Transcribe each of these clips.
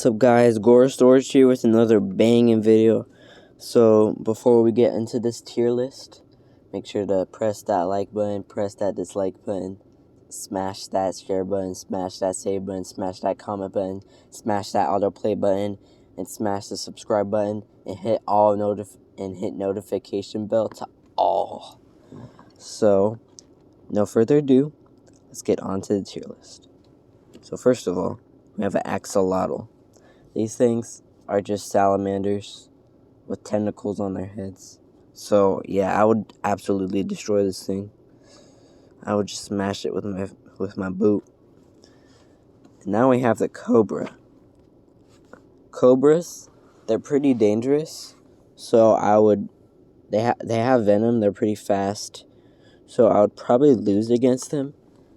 What's up guys, Gore Storage here with another banging video. So before we get into this tier list, make sure to press that like button, press that dislike button, smash that share button, smash that save button, smash that comment button, smash that autoplay button, and smash the subscribe button, and hit notification bell to all. So no further ado, let's get on to the tier list. So first of all, we have an axolotl. These things are just salamanders with tentacles on their heads. So yeah, I would absolutely destroy this thing. I would just smash it with my boot. And now we have the cobra. Cobras, they're pretty dangerous. So they have venom. They're pretty fast. So I would probably lose against them,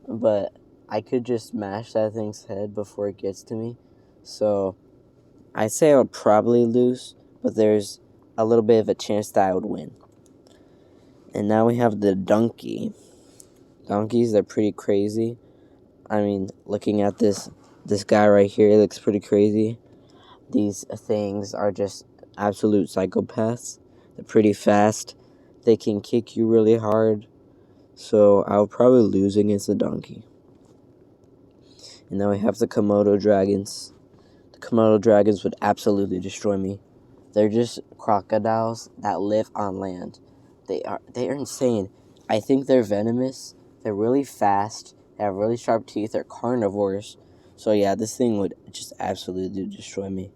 but I could just smash that thing's head before it gets to me. So I'd say I would probably lose, but there's a little bit of a chance that I would win. And now we have the donkey. Donkeys, they're pretty crazy. I mean, looking at this guy right here, he looks pretty crazy. These things are just absolute psychopaths. They're pretty fast. They can kick you really hard. So I would probably lose against the donkey. And now we have the Komodo dragons. The Komodo dragons would absolutely destroy me. They're just crocodiles that live on land. They are insane. I think they're venomous. They're really fast. They have really sharp teeth. They're carnivores. So yeah, this thing would just absolutely destroy me.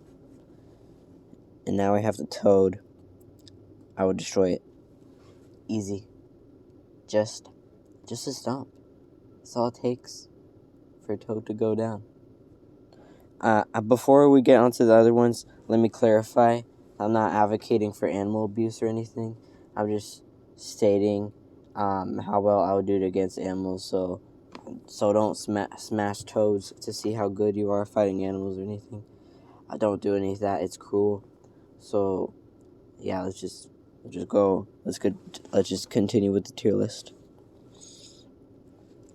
And now I have the toad. I would destroy it. Easy. Just a stomp. That's all it takes for a toad to go down. Before we get onto the other ones, let me clarify. I'm not advocating for animal abuse or anything. I'm just stating how well I would do it against animals. So don't smash toads to see how good you are fighting animals or anything. I don't do any of that. It's cruel. So yeah, let's just go. Let's just continue with the tier list.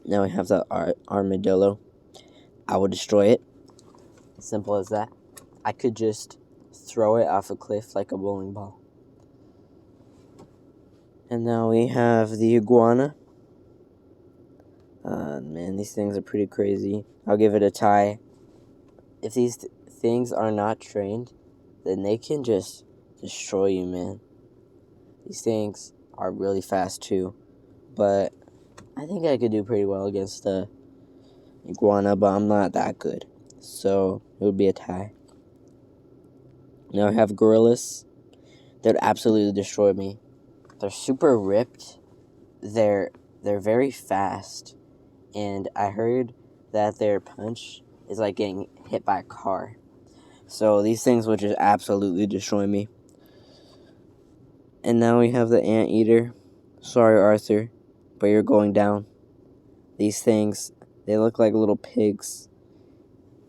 Now we have the armadillo. I would destroy it. Simple as that. I could just throw it off a cliff like a bowling ball. And now we have the iguana. Man, these things are pretty crazy. I'll give it a tie. If these things are not trained, then they can just destroy you, man. These things are really fast too. But I think I could do pretty well against the iguana, but I'm not that good. So it would be a tie. Now I have gorillas. They'd absolutely destroy me. They're super ripped. They're very fast. And I heard that their punch is like getting hit by a car. So these things would just absolutely destroy me. And now we have the anteater. Sorry, Arthur, but you're going down. These things, they look like little pigs.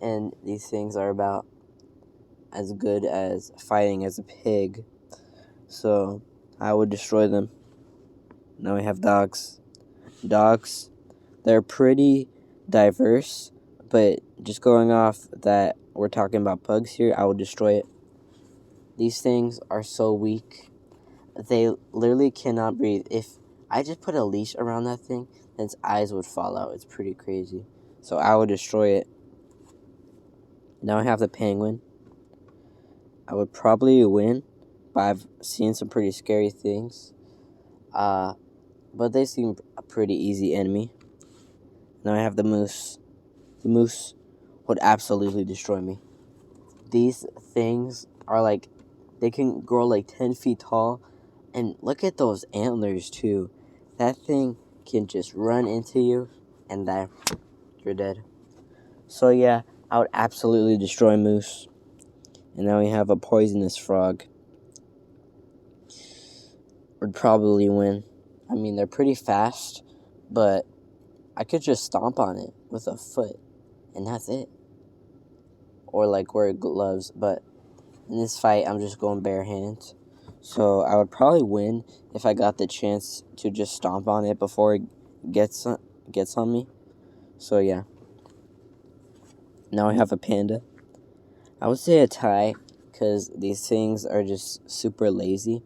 And these things are about as good as fighting as a pig. So I would destroy them. Now we have dogs. Dogs, they're pretty diverse, but just going off that we're talking about pugs here, I would destroy it. These things are so weak. They literally cannot breathe. If I just put a leash around that thing, then its eyes would fall out. It's pretty crazy. So I would destroy it. Now I have the penguin. I would probably win, but I've seen some pretty scary things. But they seem a pretty easy enemy. Now I have the moose. The moose would absolutely destroy me. These things are like, they can grow like 10 feet tall. And look at those antlers too. That thing can just run into you and then you're dead. So yeah, I would absolutely destroy moose. And now we have a poisonous frog. Would probably win. I mean, they're pretty fast, but I could just stomp on it with a foot, and that's it. Or like wear gloves, but in this fight, I'm just going bare hands. So I would probably win if I got the chance to just stomp on it before it gets on me. So yeah. Now I have a panda. I would say a tie, because these things are just super lazy.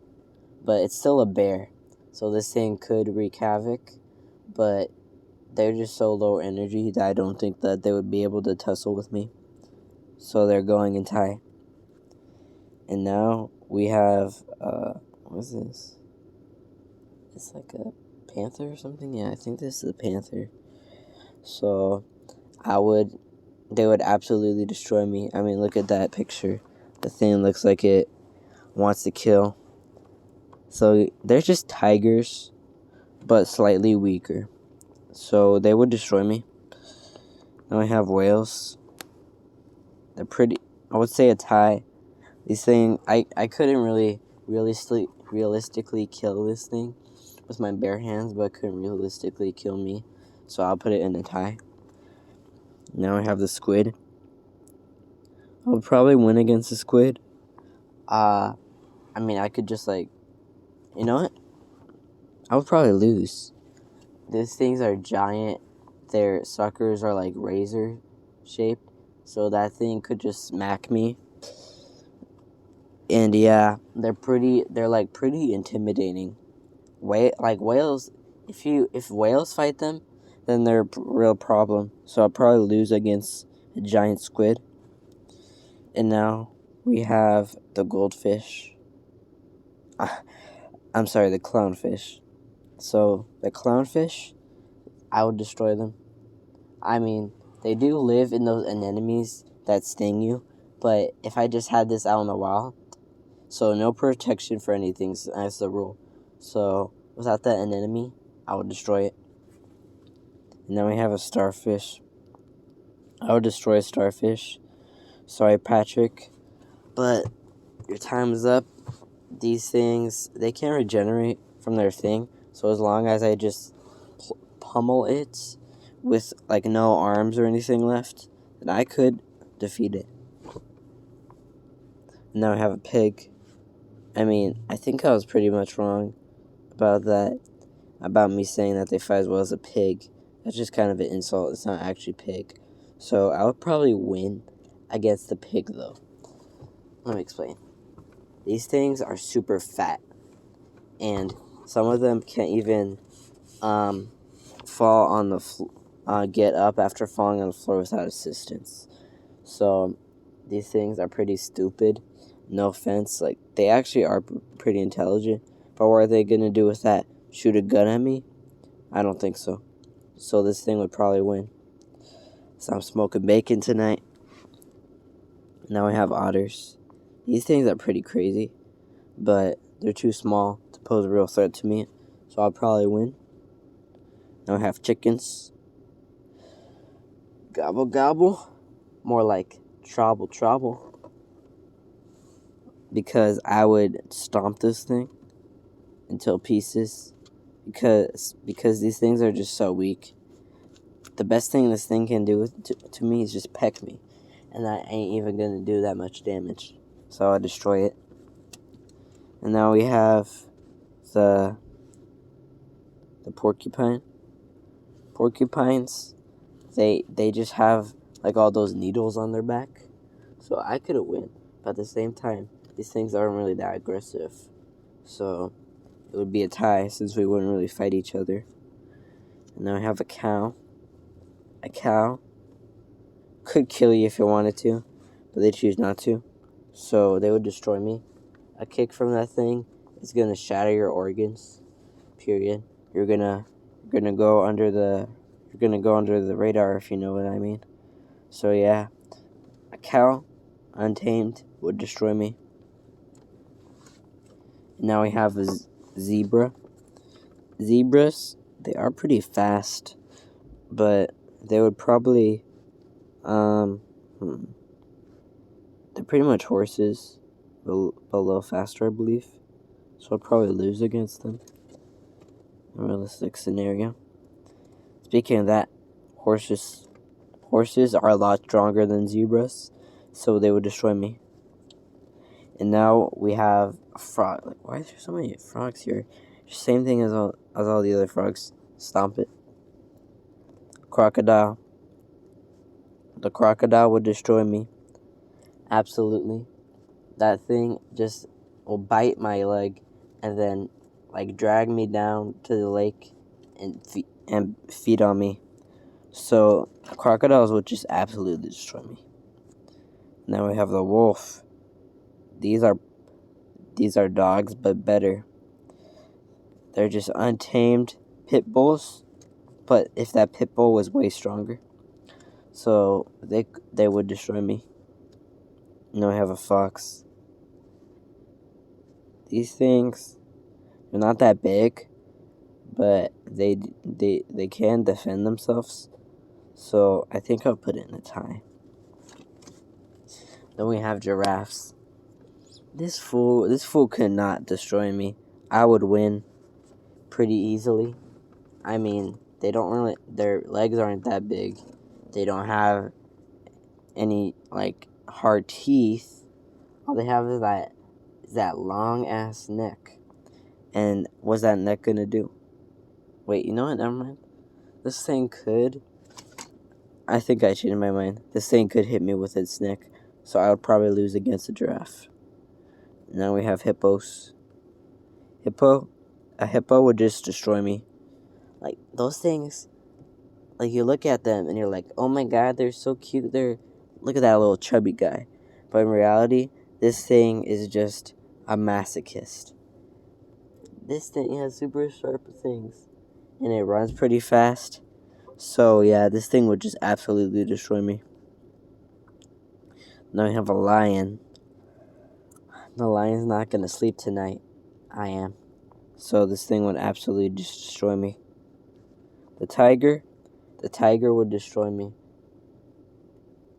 But it's still a bear, so this thing could wreak havoc. But they're just so low energy that I don't think that they would be able to tussle with me. So they're going in tie. And now we have, what is this? It's like a panther or something? Yeah, I think this is a panther. So they would absolutely destroy me. I mean, look at that picture. The thing looks like it wants to kill. So they're just tigers, but slightly weaker. So they would destroy me. Now I have whales. They're pretty, I would say a tie. These things, I couldn't really realistically kill this thing with my bare hands, but it couldn't realistically kill me. So I'll put it in a tie. Now I have the squid. I would probably win against the squid. I mean, I could just you know what? I would probably lose. These things are giant. Their suckers are like razor shaped. So that thing could just smack me. And yeah, they're pretty intimidating. Whales, if whales fight them, then they're a real problem. So I'll probably lose against a giant squid. And now we have the goldfish. I'm sorry, the clownfish. So the clownfish, I would destroy them. I mean, they do live in those anemones that sting you, but if I just had this out in the wild, so no protection for anything as the rule. So without that anemone, I would destroy it. And then we have a starfish. I would destroy a starfish. Sorry, Patrick, but your time is up. These things, they can't regenerate from their thing. So as long as I just pummel it with no arms or anything left, then I could defeat it. And now I have a pig. I mean, I think I was pretty much wrong about that. About me saying that they fight as well as a pig. That's just kind of an insult. It's not actually pig. So I would probably win against the pig, though. Let me explain. These things are super fat, and some of them can't even fall on the get up after falling on the floor without assistance. So these things are pretty stupid. No offense, they actually are pretty intelligent. But what are they gonna do with that? Shoot a gun at me? I don't think so. So this thing would probably win. So I'm smoking bacon tonight. Now we have otters. These things are pretty crazy, but they're too small to pose a real threat to me. So I'll probably win. Now I have chickens. Gobble gobble. More like trouble trouble. Because I would stomp this thing until pieces. Because these things are just so weak. The best thing this thing can do to me is just peck me. And I ain't even going to do that much damage. So I'll destroy it. And now we have the porcupine. Porcupines, they just have all those needles on their back. So I could win. But at the same time, these things aren't really that aggressive. So it would be a tie since we wouldn't really fight each other. And now I have a cow. A cow could kill you if it wanted to, but they choose not to. So they would destroy me. A kick from that thing is gonna shatter your organs. Period. You're gonna go under the radar, if you know what I mean. So yeah, a cow, untamed, would destroy me. Now we have a zebra. Zebras, they are pretty fast, but they would probably, they're pretty much horses, but a little faster, I believe. So I'd probably lose against them. A realistic scenario. Speaking of that, horses are a lot stronger than zebras, so they would destroy me. And now we have a frog. Why is there so many frogs here? Same thing as all the other frogs. Stomp it. Crocodile. The crocodile would destroy me. Absolutely. That thing just will bite my leg and then like drag me down to the lake and feed on me. So crocodiles would just absolutely destroy me. Now we have the wolf. These are dogs, but better. They're just untamed pit bulls, but if that pit bull was way stronger, so they would destroy me. Now we have a fox. These things are not that big, but they can defend themselves. So I think I'll put it in a tie. Then we have giraffes. This fool could not destroy me. I would win pretty easily. I mean, their legs aren't that big. They don't have any like hard teeth. All they have is that long ass neck. And what's that neck gonna do? Wait, you know what? Never mind. This thing could. I think I changed my mind. This thing could hit me with its neck, so I would probably lose against a giraffe. Now we have hippos. A hippo would just destroy me. Like those things, like you look at them and you're like, oh my god, they're so cute. Look at that little chubby guy. But in reality, this thing is just a masochist. This thing has super sharp things, and it runs pretty fast. So yeah, this thing would just absolutely destroy me. Now we have a lion. The lion's not gonna sleep tonight. I am. So this thing would absolutely just destroy me. The tiger would destroy me.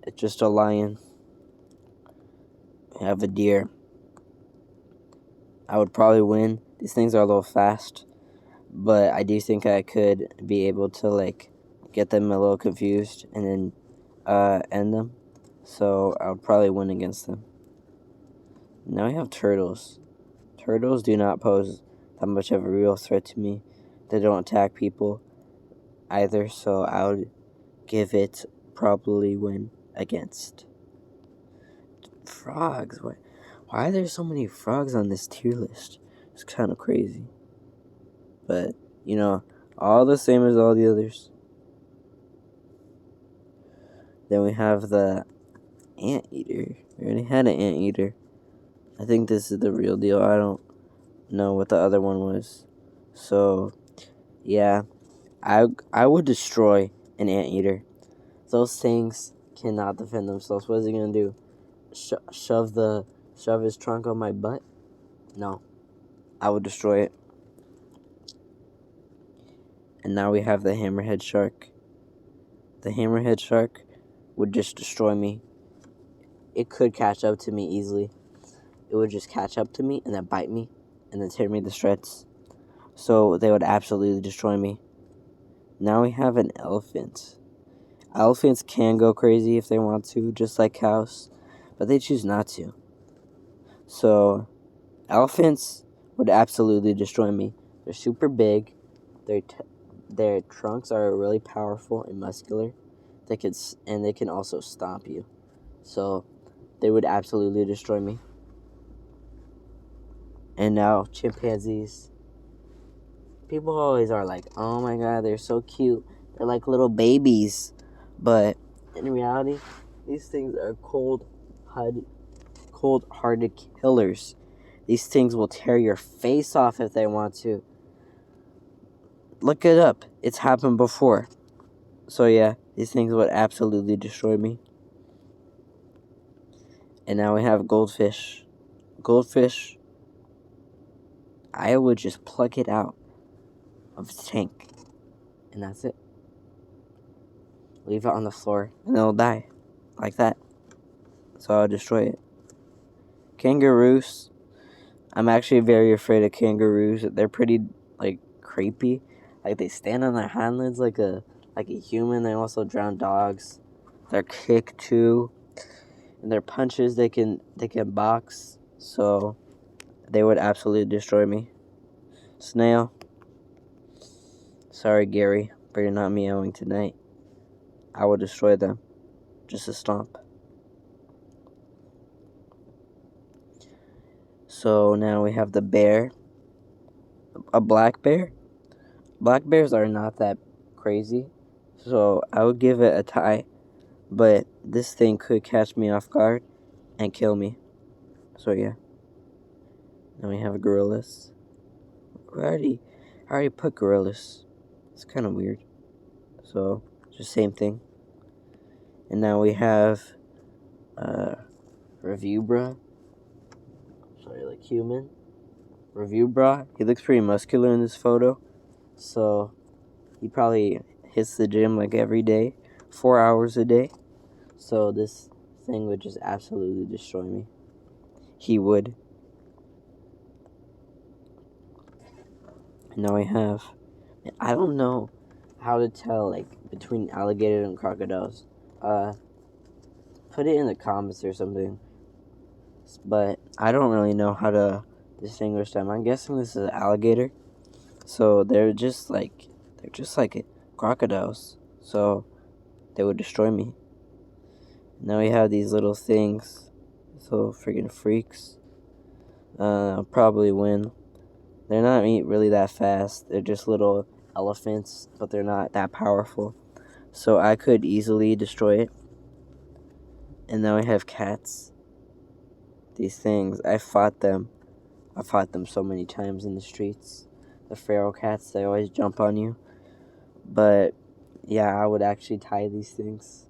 It's just a lion. I have a deer. I would probably win. These things are a little fast, but I do think I could be able to like get them a little confused and then end them. So I would probably win against them. Now we have turtles. Turtles do not pose that much of a real threat to me. They don't attack people either, so I would give it probably win against. Frogs. Why are there so many frogs on this tier list? It's kind of crazy. But, all the same as all the others. Then we have the anteater. We already had an anteater. I think this is the real deal. I don't know what the other one was. So, yeah. I would destroy an anteater. Those things cannot defend themselves. What is he going to do? Shove his trunk on my butt? No. I would destroy it. And now we have the hammerhead shark. The hammerhead shark would just destroy me. It could catch up to me easily. It would just catch up to me and then bite me and then tear me to shreds. So they would absolutely destroy me. Now we have an elephant. Elephants can go crazy if they want to, just like cows, but they choose not to. So elephants would absolutely destroy me. They're super big. Their trunks are really powerful and muscular. They can also stomp you. So they would absolutely destroy me. And now chimpanzees. People always are like, oh my god, they're so cute. They're like little babies. But in reality, these things are cold-hearted killers. These things will tear your face off if they want to. Look it up. It's happened before. So yeah, these things would absolutely destroy me. And now we have goldfish. Goldfish, I would just pluck it out of the tank. And that's it. Leave it on the floor and it'll die. Like that. So I'll destroy it. Kangaroos. I'm actually very afraid of kangaroos. They're pretty creepy. Like they stand on their hind legs like a human. They also drown dogs. They're kick too. And their punches they can box. So they would absolutely destroy me. Snail. Sorry, Gary, but you're not meowing tonight. I will destroy them. Just a stomp. So now we have the bear. A black bear. Black bears are not that crazy, so I would give it a tie. But this thing could catch me off guard and kill me. So yeah. Then we have gorillas. I already put gorillas. It's kind of weird. So just same thing. And now we have Reviewbra. Sorry, like human. Reviewbra. He looks pretty muscular in this photo. So he probably hits the gym like every day, 4 hours a day. So this thing would just absolutely destroy me. He would. And now we have, I don't know how to tell like between alligators and crocodiles. Put it in the comments or something. But I don't really know how to distinguish them. I'm guessing this is an alligator. So they're just like crocodiles. So they would destroy me. Now we have these little things. These little freaking freaks. I'll probably win. They're not really that fast. They're just little elephants, but they're not that powerful. So I could easily destroy it. And now we have cats. These things, I fought them so many times in the streets. The feral cats, they always jump on you. But yeah, I would actually tie these things.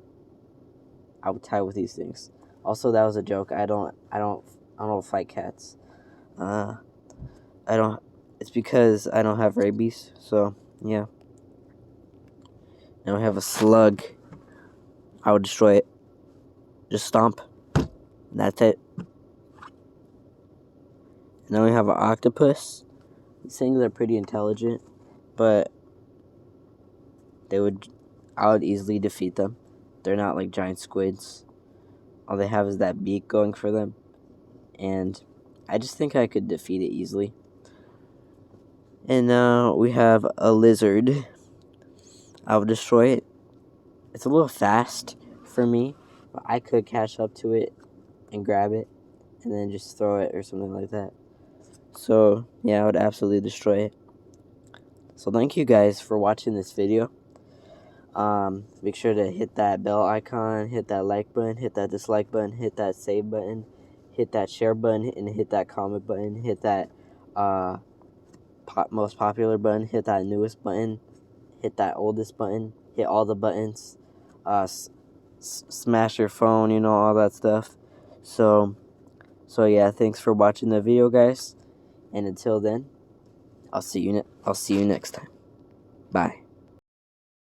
I would tie with these things. Also, that was a joke. I don't fight cats. It's because I don't have rabies. So yeah. Now we have a slug. I would destroy it. Just stomp. That's it. Now we have an octopus. These things are pretty intelligent, but I would easily defeat them. They're not like giant squids. All they have is that beak going for them. And I just think I could defeat it easily. And now we have a lizard. I would destroy it. It's a little fast for me, but I could catch up to it and grab it and then just throw it or something like that. So yeah, I would absolutely destroy it. So thank you guys for watching this video. Make sure to hit that bell icon, hit that like button, hit that dislike button, hit that save button, hit that share button, and hit that comment button, hit that most popular button, hit that newest button, hit that oldest button, hit all the buttons, smash your phone, all that stuff. So yeah, thanks for watching the video, guys, and until then, I'll see you next time. Bye.